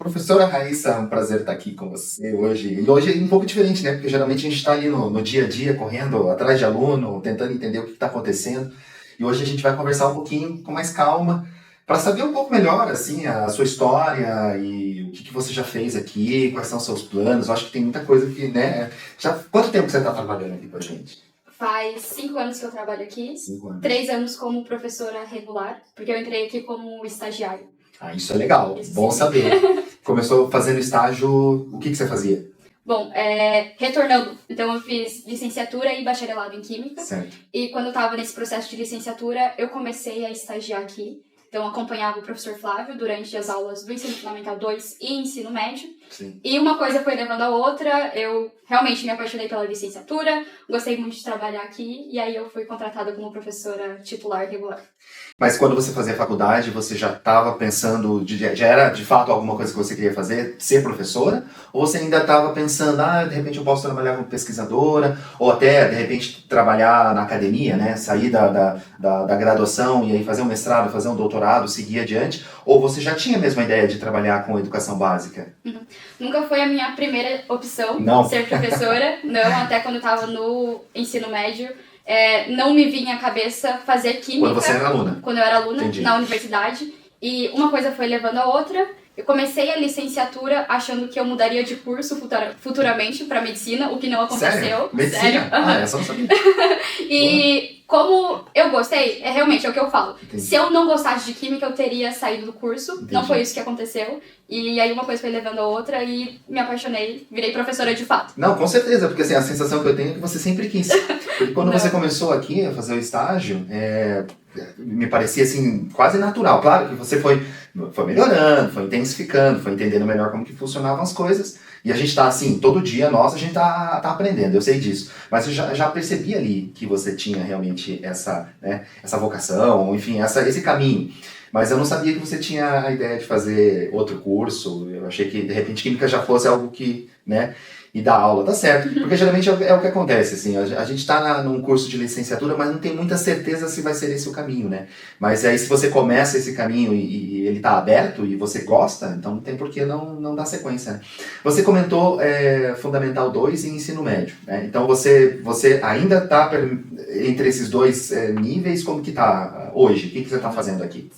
Professora Raíssa, é um prazer estar aqui com você hoje. E hoje é um pouco diferente, né? Porque geralmente a gente está ali no dia a dia, correndo atrás de aluno, tentando entender o que está acontecendo. E hoje a gente vai conversar um pouquinho com mais calma, para saber um pouco melhor, assim, a sua história e o que que você já fez aqui, quais são os seus planos. Eu acho que tem muita coisa que, né? Já, quanto tempo que você está trabalhando aqui com a gente? Faz 5 anos que eu trabalho aqui, 5 anos. 3 anos como professora regular, porque eu entrei aqui como estagiária. Ah, isso é legal, Isso bom sim. saber. Começou fazendo estágio, o que que você fazia? Bom, retornando, então eu fiz licenciatura e bacharelado em Química, Certo. e quando eu estava nesse processo de licenciatura, eu comecei a estagiar aqui. Então, eu acompanhava o professor Flávio durante as aulas do Ensino Fundamental 2 e Ensino Médio. Sim. E uma coisa foi levando a outra, eu realmente me apaixonei pela licenciatura, gostei muito de trabalhar aqui, e aí eu fui contratada como professora titular regular. Mas quando você fazia faculdade, você já estava pensando, já era de fato alguma coisa que você queria fazer, ser professora? Ou você ainda estava pensando, de repente eu posso trabalhar como pesquisadora, ou até, de repente, trabalhar na academia, né? Sair da graduação e aí fazer um mestrado, fazer um doutorado, seguir adiante? Ou você já tinha mesmo a ideia de trabalhar com educação básica? Nunca foi a minha primeira opção Não. ser professora, não, até quando eu estava no ensino médio. Não me vinha à cabeça fazer química. Quando você era aluna? Quando eu era aluna. Entendi. Na universidade. E uma coisa foi levando a outra. Eu comecei a licenciatura achando que eu mudaria de curso futuramente para medicina, o que não aconteceu. Sério? Medicina? Sério? Essa eu não sabia. E como eu gostei, realmente é o que eu falo. Entendi. Se eu não gostasse de química, eu teria saído do curso. Entendi. Não foi isso que aconteceu. E aí uma coisa foi levando a outra e me apaixonei, virei professora de fato. Não, com certeza, porque assim, a sensação que eu tenho é que você sempre quis. Porque quando Não. você começou aqui a fazer o estágio, me parecia assim, quase natural. Claro que você foi melhorando, foi intensificando, foi entendendo melhor como que funcionavam as coisas. E a gente tá assim, todo dia, a gente tá aprendendo, eu sei disso. Mas eu já percebi ali que você tinha realmente essa vocação, enfim, esse caminho. Mas eu não sabia que você tinha a ideia de fazer outro curso. Eu achei que, de repente, química já fosse algo que, né, e dar aula. Tá certo, porque geralmente é o que acontece, assim, a gente tá num curso de licenciatura, mas não tem muita certeza se vai ser esse o caminho, né? Mas aí se você começa esse caminho e ele tá aberto e você gosta, então não tem por que não dar sequência, né? Você comentou Fundamental 2 e Ensino Médio, né? Então você ainda tá entre esses dois níveis, como que tá hoje? O que você tá fazendo aqui?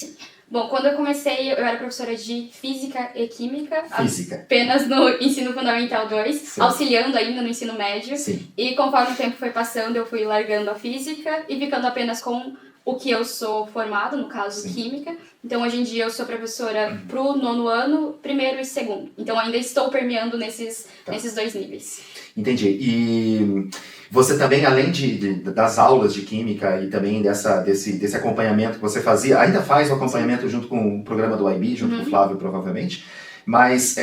Bom, quando eu comecei, eu era professora de Física e Química. Física. Apenas no Ensino Fundamental 2, Sim. Auxiliando ainda no Ensino Médio. Sim. E conforme o tempo foi passando, eu fui largando a Física e ficando apenas com o que eu sou formada, no caso, Sim. Química. Então, hoje em dia, eu sou professora pro 9º ano, 1º e 2º. Então, ainda estou permeando nesses dois níveis. Entendi. E você também, além das aulas de química e também desse acompanhamento que você fazia, ainda faz o acompanhamento junto com o programa do IB, junto com o Flávio, provavelmente, mas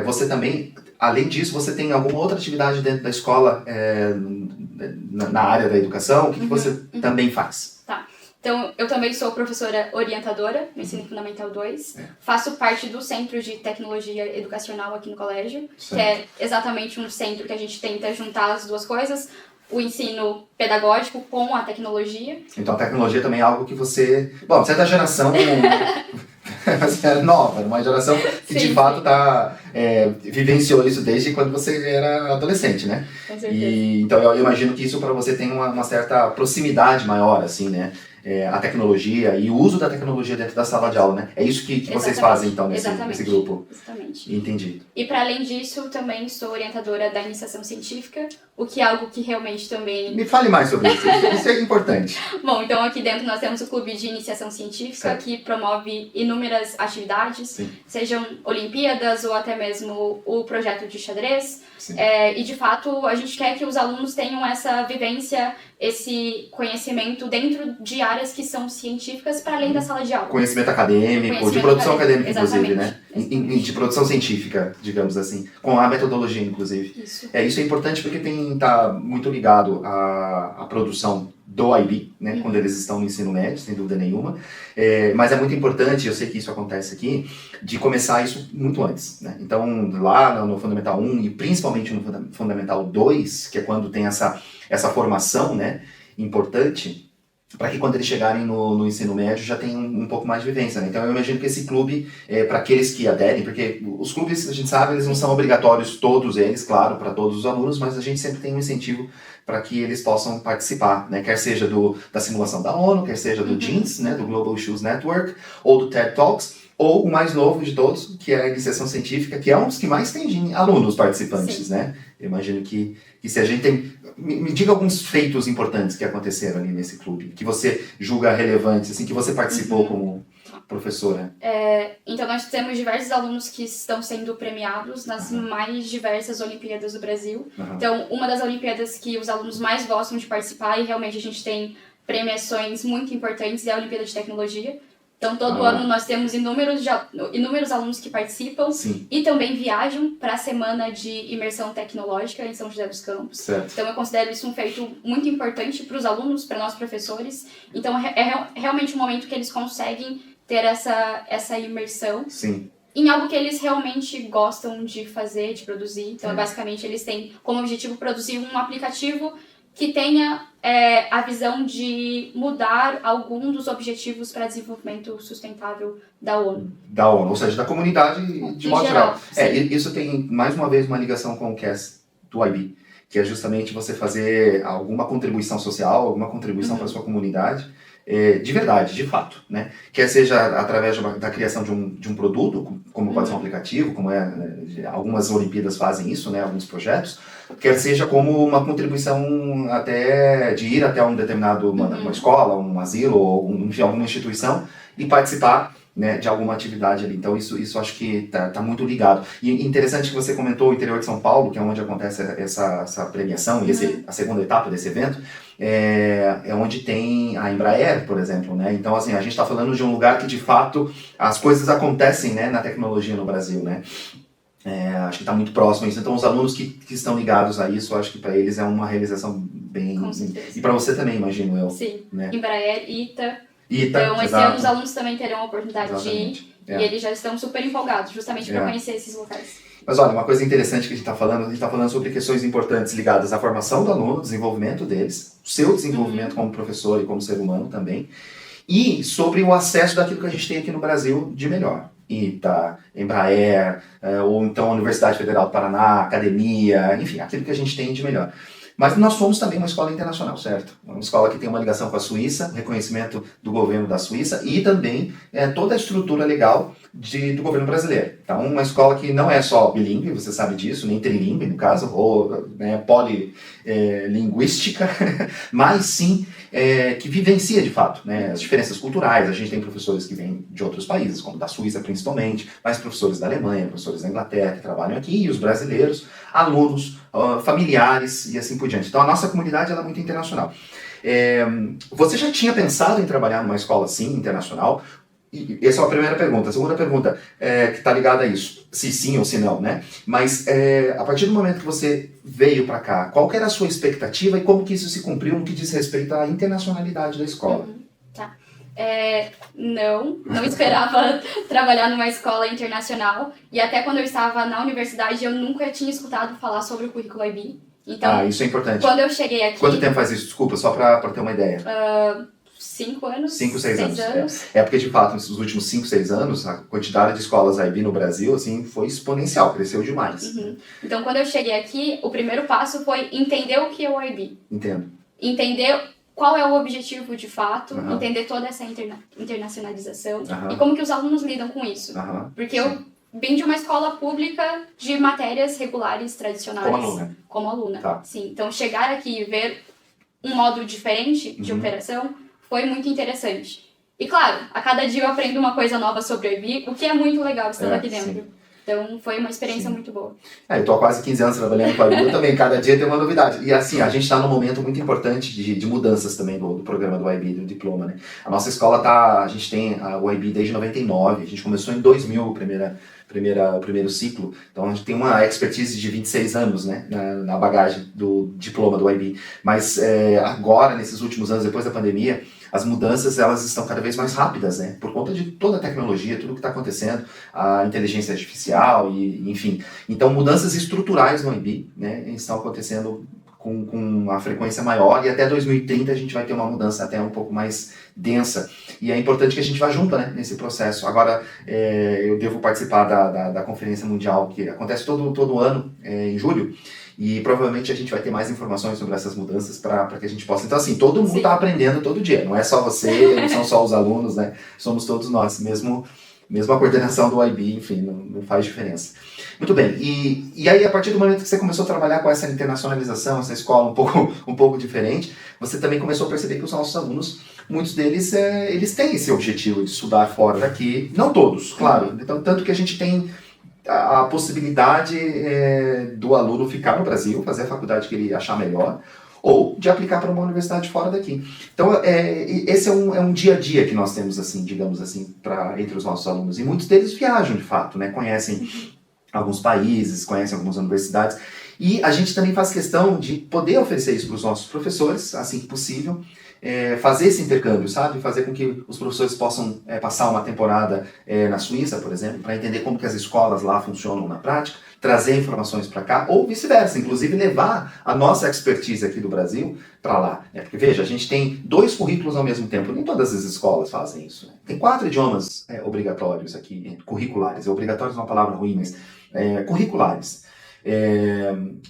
você também, além disso, você tem alguma outra atividade dentro da escola na área da educação? O que você também faz? Tá. Então, eu também sou professora orientadora no Ensino Fundamental 2. Faço parte do Centro de Tecnologia Educacional aqui no colégio, Certo. que é exatamente um centro que a gente tenta juntar as duas coisas, o ensino pedagógico com a tecnologia. Então a tecnologia também é algo que você... Bom, você é da geração... Você é nova, uma geração que Sim, de fato vivenciou isso desde quando você era adolescente, né? Com certeza. Então eu imagino que isso para você tem uma certa proximidade maior, assim, né? A tecnologia e o uso da tecnologia dentro da sala de aula, né? É isso que vocês fazem, então, nesse grupo? Exatamente. Entendi. E para além disso, também sou orientadora da iniciação científica, o que é algo que realmente também... Me fale mais sobre isso, isso é importante. Bom, então aqui dentro nós temos o Clube de Iniciação Científica, Certo. que promove inúmeras atividades, Sim. sejam Olimpíadas ou até mesmo o projeto de xadrez. Sim. E de fato a gente quer que os alunos tenham essa vivência, esse conhecimento dentro de áreas que são científicas para além da sala de aula. Conhecimento acadêmico, de Conhecimento produção acadêmico, acadêmica, inclusive, né? exatamente. De produção científica, digamos assim, com a metodologia, inclusive. Isso. Isso é importante porque tá muito ligado à produção do IB, né, quando eles estão no ensino médio, sem dúvida nenhuma. Mas é muito importante, eu sei que isso acontece aqui, de começar isso muito antes, né? Então, lá no Fundamental 1 e principalmente no Fundamental 2, que é quando tem essa formação, né, importante, para que quando eles chegarem no ensino médio já tenham um pouco mais de vivência, né? Então eu imagino que esse clube, para aqueles que aderem, porque os clubes, a gente sabe, eles não são obrigatórios todos eles, claro, para todos os alunos, mas a gente sempre tem um incentivo para que eles possam participar, né? Quer seja da simulação da ONU, quer seja do GINS, né? Do Global Issues Network, ou do TED Talks, ou o mais novo de todos, que é a iniciação científica, que é um dos que mais tem alunos participantes, né? Eu imagino que se a gente tem... Me diga alguns feitos importantes que aconteceram ali nesse clube, que você julga relevantes, assim, que você participou como professora. Então, nós temos diversos alunos que estão sendo premiados nas mais diversas Olimpíadas do Brasil. Então, uma das Olimpíadas que os alunos mais gostam de participar, e realmente a gente tem premiações muito importantes, é a Olimpíada de Tecnologia. Então, todo ano nós temos inúmeros alunos que participam. Sim. E também viajam para a Semana de Imersão Tecnológica em São José dos Campos. Certo. Então, eu considero isso um feito muito importante para os alunos, para nós professores. Então, é realmente um momento que eles conseguem ter essa imersão. Sim. Em algo que eles realmente gostam de fazer, de produzir. Então, basicamente, eles têm como objetivo produzir um aplicativo que tenha a visão de mudar algum dos objetivos para desenvolvimento sustentável da ONU. Da ONU, ou seja, da comunidade de modo geral. Isso tem, mais uma vez, uma ligação com o CAS do IB, que é justamente você fazer alguma contribuição social, alguma contribuição para a sua comunidade, de verdade, de fato, né? Quer seja através da criação de um produto, como pode ser um aplicativo, como algumas Olimpíadas fazem isso, né? Alguns projetos, quer seja como uma contribuição até de ir até um determinado uma escola, um asilo, ou enfim, alguma instituição e participar, né, de alguma atividade ali. Então isso acho que tá muito ligado. E interessante que você comentou o interior de São Paulo, que é onde acontece essa premiação, e a segunda etapa desse evento, é onde tem a Embraer, por exemplo, né? Então, assim, a gente está falando de um lugar que, de fato, as coisas acontecem, né, na tecnologia no Brasil, né? Acho que está muito próximo a isso. Então, os alunos que estão ligados a isso, acho que para eles é uma realização bem... Com certeza. E para você também, imagino eu. Sim. Né? Embraer, ITA. ITA, então, esse ano os alunos também terão a oportunidade de ir. E eles já estão super empolgados, justamente para conhecer esses locais. Mas olha, uma coisa interessante que a gente está falando sobre questões importantes ligadas à formação do aluno, desenvolvimento deles, o seu desenvolvimento como professor e como ser humano também, e sobre o acesso daquilo que a gente tem aqui no Brasil de melhor. ITA, Embraer, ou então a Universidade Federal do Paraná, academia, enfim, aquilo que a gente tem de melhor. Mas nós somos também uma escola internacional, certo? Uma escola que tem uma ligação com a Suíça, reconhecimento do governo da Suíça e também toda a estrutura legal do governo brasileiro. Então, uma escola que não é só bilíngue, você sabe disso, nem trilíngue, no caso, ou polilinguística, mas sim que vivencia, de fato, né, as diferenças culturais. A gente tem professores que vêm de outros países, como da Suíça principalmente, mas professores da Alemanha, professores da Inglaterra que trabalham aqui, e os brasileiros, alunos, familiares e assim por diante. Então, a nossa comunidade ela é muito internacional. Você já tinha pensado em trabalhar numa escola assim, internacional? E essa é a primeira pergunta. A segunda pergunta, que está ligada a isso, se sim ou se não, né? Mas a partir do momento que você veio para cá, qual que era a sua expectativa e como que isso se cumpriu no que diz respeito à internacionalidade da escola? Tá. Não esperava trabalhar numa escola internacional, e até quando eu estava na universidade eu nunca tinha escutado falar sobre o currículo IB. Então, isso é importante. Quando eu cheguei aqui... Quanto tempo faz isso? Desculpa, só para ter uma ideia. 5 anos. 5, 6 anos. Porque, de fato, nesses últimos 5, 6 anos, a quantidade de escolas IB no Brasil assim, foi exponencial, cresceu demais. Então, quando eu cheguei aqui, o primeiro passo foi entender o que é o IB. Entendo. Entender qual é o objetivo de fato, entender toda essa internacionalização e como que os alunos lidam com isso. Porque eu vim de uma escola pública de matérias regulares tradicionais. Como aluna. Tá. Sim. Então, chegar aqui e ver um modo diferente de operação foi muito interessante. E claro, a cada dia eu aprendo uma coisa nova sobre o IB, o que é muito legal estando aqui dentro. Sim. Então, foi uma experiência muito boa. Eu estou há quase 15 anos trabalhando com a IB, também cada dia tem uma novidade. E assim, a gente está num momento muito importante de mudanças também do programa do IB, do diploma, né? A nossa escola a gente tem o IB desde 99, a gente começou em 2000 o primeiro ciclo, então a gente tem uma expertise de 26 anos, né, na bagagem do diploma do IB. Mas agora, nesses últimos anos, depois da pandemia, as mudanças elas estão cada vez mais rápidas, né? Por conta de toda a tecnologia, tudo que está acontecendo, a inteligência artificial e enfim. Então mudanças estruturais no IB, né, estão acontecendo com a frequência maior, e até 2030 a gente vai ter uma mudança até um pouco mais densa. E é importante que a gente vá junto, né, nesse processo. Agora, eu devo participar da Conferência Mundial, que acontece todo ano, em julho, e provavelmente a gente vai ter mais informações sobre essas mudanças para que a gente possa... Então, assim, todo mundo está aprendendo todo dia, não é só você, não são só os alunos, né, somos todos nós, mesmo a coordenação do IB, enfim, não faz diferença. Muito bem, e aí a partir do momento que você começou a trabalhar com essa internacionalização, essa escola um pouco diferente, você também começou a perceber que os nossos alunos, muitos deles, eles têm esse objetivo de estudar fora daqui, não todos, claro, então, tanto que a gente tem a possibilidade do aluno ficar no Brasil, fazer a faculdade que ele achar melhor, ou de aplicar para uma universidade fora daqui. Então, esse é um dia a dia que nós temos, assim, digamos assim, entre os nossos alunos. E muitos deles viajam, de fato, né? Conhecem alguns países, conhecem algumas universidades. E a gente também faz questão de poder oferecer isso para os nossos professores, assim que possível, fazer esse intercâmbio, sabe? Fazer com que os professores possam passar uma temporada na Suíça, por exemplo, para entender como que as escolas lá funcionam na prática, trazer informações para cá, ou vice-versa, inclusive levar a nossa expertise aqui do Brasil para lá. Porque, veja, a gente tem 2 currículos ao mesmo tempo, nem todas as escolas fazem isso. Né? Tem 4 idiomas obrigatórios aqui, curriculares. Obrigatórios é uma palavra ruim, mas curriculares.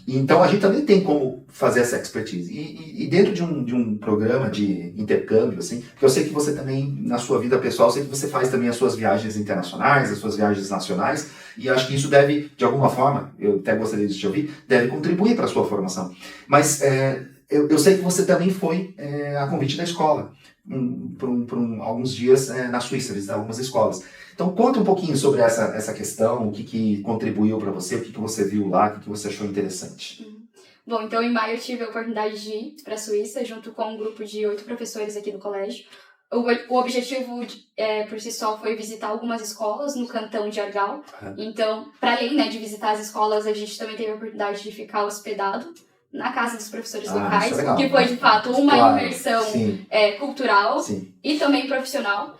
Então a gente também tem como fazer essa expertise e dentro de um programa de intercâmbio, assim, porque eu sei que você também, na sua vida pessoal, eu sei que você faz também as suas viagens internacionais, as suas viagens nacionais, e acho que isso deve, de alguma forma, eu até gostaria de te ouvir, deve contribuir para a sua formação. Mas eu sei que você também foi a convite da escola por alguns dias na Suíça, visitar algumas escolas. Então, conta um pouquinho sobre essa questão, o que contribuiu para você, o que você viu lá, o que você achou interessante. Bom, então em maio eu tive a oportunidade de ir para a Suíça, junto com um grupo de 8 professores aqui do colégio. O objetivo, por si só, foi visitar algumas escolas no cantão de Argau. Então, para além, né, de visitar as escolas, a gente também teve a oportunidade de ficar hospedado na casa dos professores locais, o que foi, de fato, uma imersão cultural e também profissional.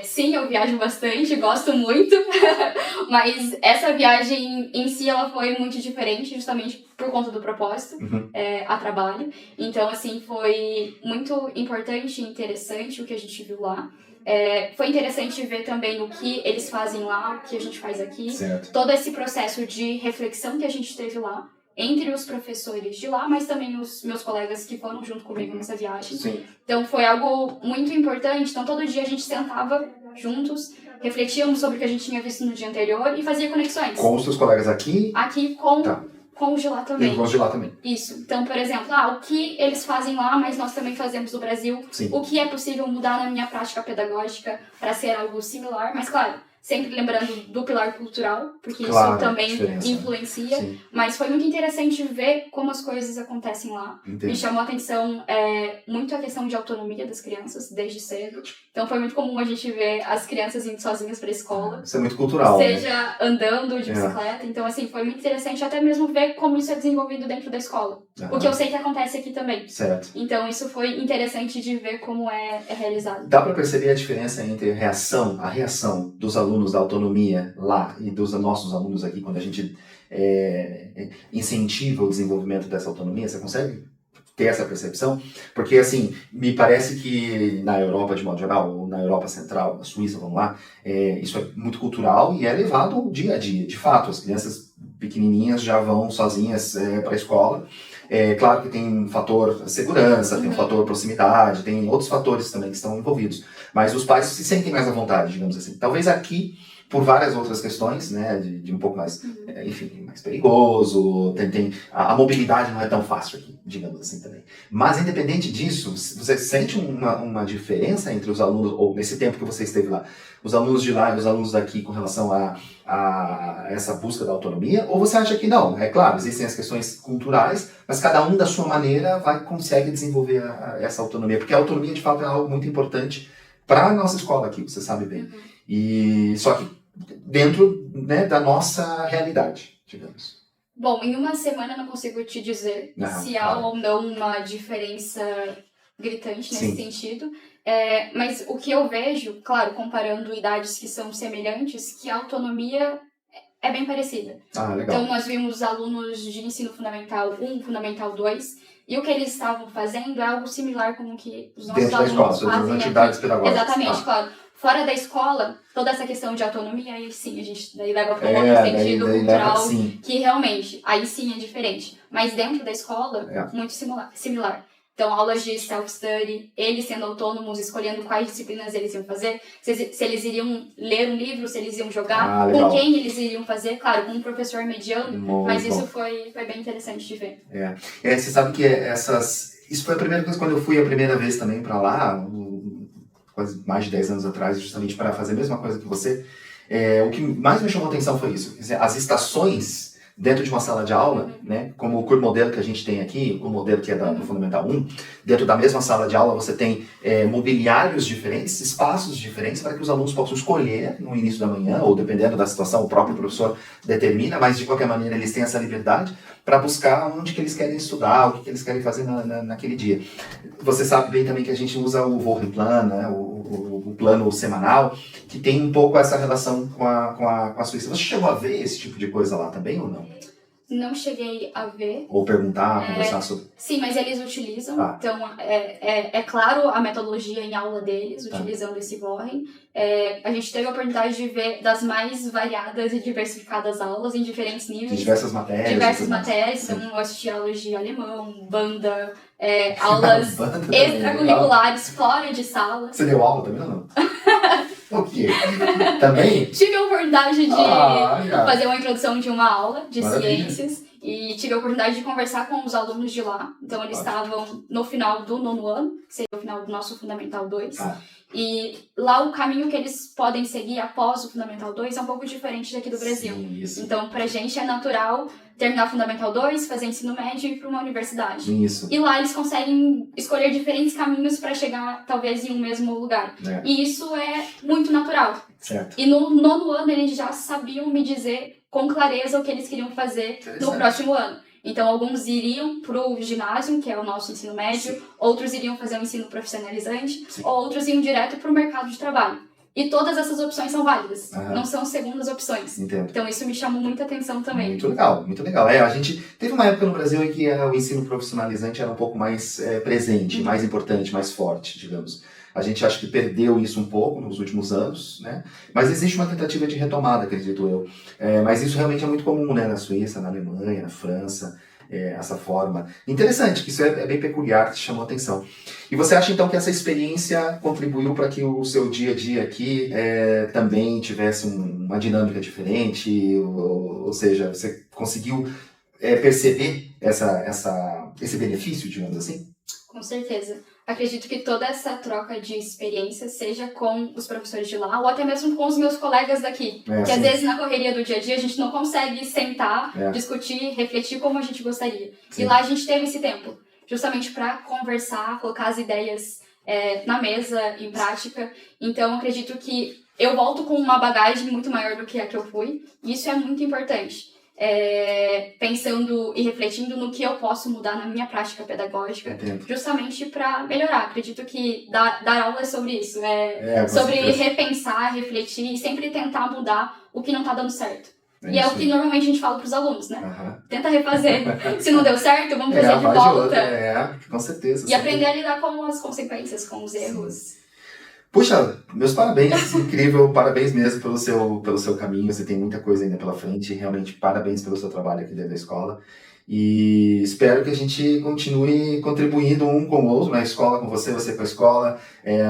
Sim, eu viajo bastante, gosto muito, mas essa viagem em si ela foi muito diferente, justamente por conta do propósito, a trabalho. Então, assim, foi muito importante e interessante o que a gente viu lá. Foi interessante ver também o que eles fazem lá, o que a gente faz aqui, todo esse processo de reflexão que a gente teve lá, entre os professores de lá, mas também os meus colegas que foram junto comigo nessa viagem. Então foi algo muito importante. Então todo dia a gente sentava juntos, refletíamos sobre o que a gente tinha visto no dia anterior e fazia conexões. Com os seus colegas aqui? Aqui com os de lá também. E com os de lá também. Isso. Então, por exemplo, o que eles fazem lá, mas nós também fazemos no Brasil. O que é possível mudar na minha prática pedagógica para ser algo similar, mas claro, sempre lembrando do pilar cultural, porque isso também influencia. Mas foi muito interessante ver como as coisas acontecem lá. Me chamou a atenção muito a questão de autonomia das crianças, desde cedo. Então foi muito comum a gente ver as crianças indo sozinhas para a escola. Isso é muito cultural, seja andando de bicicleta. Então, assim, foi muito interessante até mesmo ver como isso é desenvolvido dentro da escola. O que eu sei que acontece aqui também. Então, isso foi interessante de ver como é realizado. Dá para perceber a diferença entre a reação dos alunos da autonomia lá e dos nossos alunos aqui, quando a gente incentiva o desenvolvimento dessa autonomia? Você consegue ter essa percepção? Porque, assim, me parece que na Europa, de modo geral, ou na Europa Central, na Suíça, vamos lá, isso é muito cultural e é levado ao dia a dia. De fato, as crianças pequenininhas já vão sozinhas para a escola. Claro que tem um fator segurança, tem um fator proximidade, tem outros fatores também que estão envolvidos. Mas os pais se sentem mais à vontade, digamos assim. Talvez aqui, por várias outras questões, né, de um pouco mais, enfim, mais perigoso, a mobilidade não é tão fácil aqui, digamos assim também. Mas, independente disso, você sente uma diferença entre os alunos, ou nesse tempo que você esteve lá, os alunos de lá e os alunos daqui com relação a essa busca da autonomia? Ou você acha que não? É claro, existem as questões culturais, mas cada um da sua maneira consegue desenvolver essa autonomia, porque a autonomia, de fato, é algo muito importante para a nossa escola aqui, você sabe bem. E só que dentro, né, da nossa realidade, digamos. Bom, em uma semana eu não consigo te dizer se há ou não uma diferença gritante nesse sentido. Mas o que eu vejo, claro, comparando idades que são semelhantes, que a autonomia é bem parecida. Ah, legal. Então, nós vimos alunos de ensino fundamental 1, fundamental 2, e o que eles estavam fazendo é algo similar com o que os nossos Dentro da alunos escola, fazem as atividades aqui. pedagógicas. Exatamente, claro. Fora da escola, toda essa questão de autonomia, aí sim, a gente daí leva para um outro sentido cultural, que realmente, aí sim é diferente. Mas dentro da escola, muito similar. Então, aulas de self-study, eles sendo autônomos, escolhendo quais disciplinas eles iam fazer, se eles iriam ler um livro, se eles iam jogar, com quem eles iriam fazer, claro, com um professor mediano, mas isso foi bem interessante de ver. Você sabe que isso foi a primeira coisa, quando eu fui a primeira vez também para lá, quase mais de 10 anos atrás, justamente para fazer a mesma coisa que você, o que mais me chamou a atenção foi isso, as estações dentro de uma sala de aula, né, como o curso modelo que a gente tem aqui, o modelo que é do Fundamental 1, dentro da mesma sala de aula você tem mobiliários diferentes, espaços diferentes para que os alunos possam escolher no início da manhã, ou dependendo da situação, o próprio professor determina, mas de qualquer maneira eles têm essa liberdade para buscar onde que eles querem estudar, o que eles querem fazer naquele dia. Você sabe bem também que a gente usa o Wochenplan, né, o plano semanal, que tem um pouco essa relação com a Suíça. Você chegou a ver esse tipo de coisa lá também ou não? Não cheguei a ver. Ou perguntar, conversar sobre... Sim, mas eles utilizam. Então, é claro a metodologia em aula deles, utilizando esse Wochen. A gente teve a oportunidade de ver das mais variadas e diversificadas aulas em diferentes níveis. De diversas matérias. Diversas matérias. Então, eu assisti aulas de alemão, banda, aulas extracurriculares fora de sala. Você deu aula também ou não? O quê? Também? Tive a oportunidade de fazer uma introdução de uma aula de ciências e tive a oportunidade de conversar com os alunos de lá. Então, eles estavam no final do 9º ano, que seria o final do nosso Fundamental 2. E lá o caminho que eles podem seguir após o Fundamental 2 é um pouco diferente daqui do Brasil. Isso. Então, pra gente é natural terminar o Fundamental 2, fazer ensino médio e ir para uma universidade. Isso. E lá eles conseguem escolher diferentes caminhos para chegar, talvez, em um mesmo lugar. E isso é muito natural. Certo. E no 9º ano eles já sabiam me dizer com clareza o que eles queriam fazer no próximo ano. Então, alguns iriam pro ginásio, que é o nosso ensino médio, outros iriam fazer um ensino profissionalizante, outros iam direto pro mercado de trabalho. E todas essas opções são válidas, não são segundas opções. Entendo. Então, isso me chamou muita atenção também. Muito legal, muito legal. A gente teve uma época no Brasil em que o ensino profissionalizante era um pouco mais presente, mais importante, mais forte, digamos. A gente acha que perdeu isso um pouco nos últimos anos, né? Mas existe uma tentativa de retomada, acredito eu. Mas isso realmente é muito comum, né? Na Suíça, na Alemanha, na França, essa forma. Interessante, que isso é bem peculiar, que chamou a atenção. E você acha então que essa experiência contribuiu para que o seu dia a dia aqui também tivesse uma dinâmica diferente? Ou seja, você conseguiu perceber esse benefício, digamos assim? Com certeza. Acredito que toda essa troca de experiência seja com os professores de lá ou até mesmo com os meus colegas daqui. Que às vezes na correria do dia a dia a gente não consegue sentar, discutir, refletir como a gente gostaria. E lá a gente teve esse tempo, justamente para conversar, colocar as ideias na mesa, em prática. Então acredito que eu volto com uma bagagem muito maior do que a que eu fui. E isso é muito importante. Pensando e refletindo no que eu posso mudar na minha prática pedagógica, justamente para melhorar. Acredito que dar aula é sobre isso, sobre repensar, refletir e sempre tentar mudar o que não está dando certo. E é o que normalmente a gente fala para os alunos, né? Tenta refazer. Se não deu certo, vamos fazer de volta. Com certeza. E aprender a lidar com as consequências, com os erros. Puxa, meus parabéns, incrível, parabéns mesmo pelo seu caminho, você tem muita coisa ainda pela frente, realmente parabéns pelo seu trabalho aqui dentro da escola e espero que a gente continue contribuindo um com o outro, na escola com você com a escola,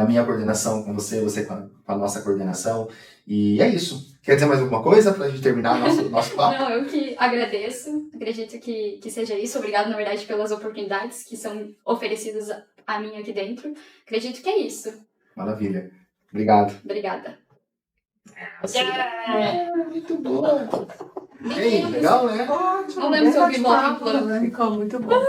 a minha coordenação com você com a nossa coordenação e é isso. Quer dizer mais alguma coisa para a gente terminar nosso papo? Não, eu que agradeço, acredito que seja isso, obrigado na verdade pelas oportunidades que são oferecidas a mim aqui dentro, acredito que é isso. Maravilha. Obrigado. Obrigada. Muito bom. E aí, legal, né? Não lembro se eu ouvi o Ficou muito bom.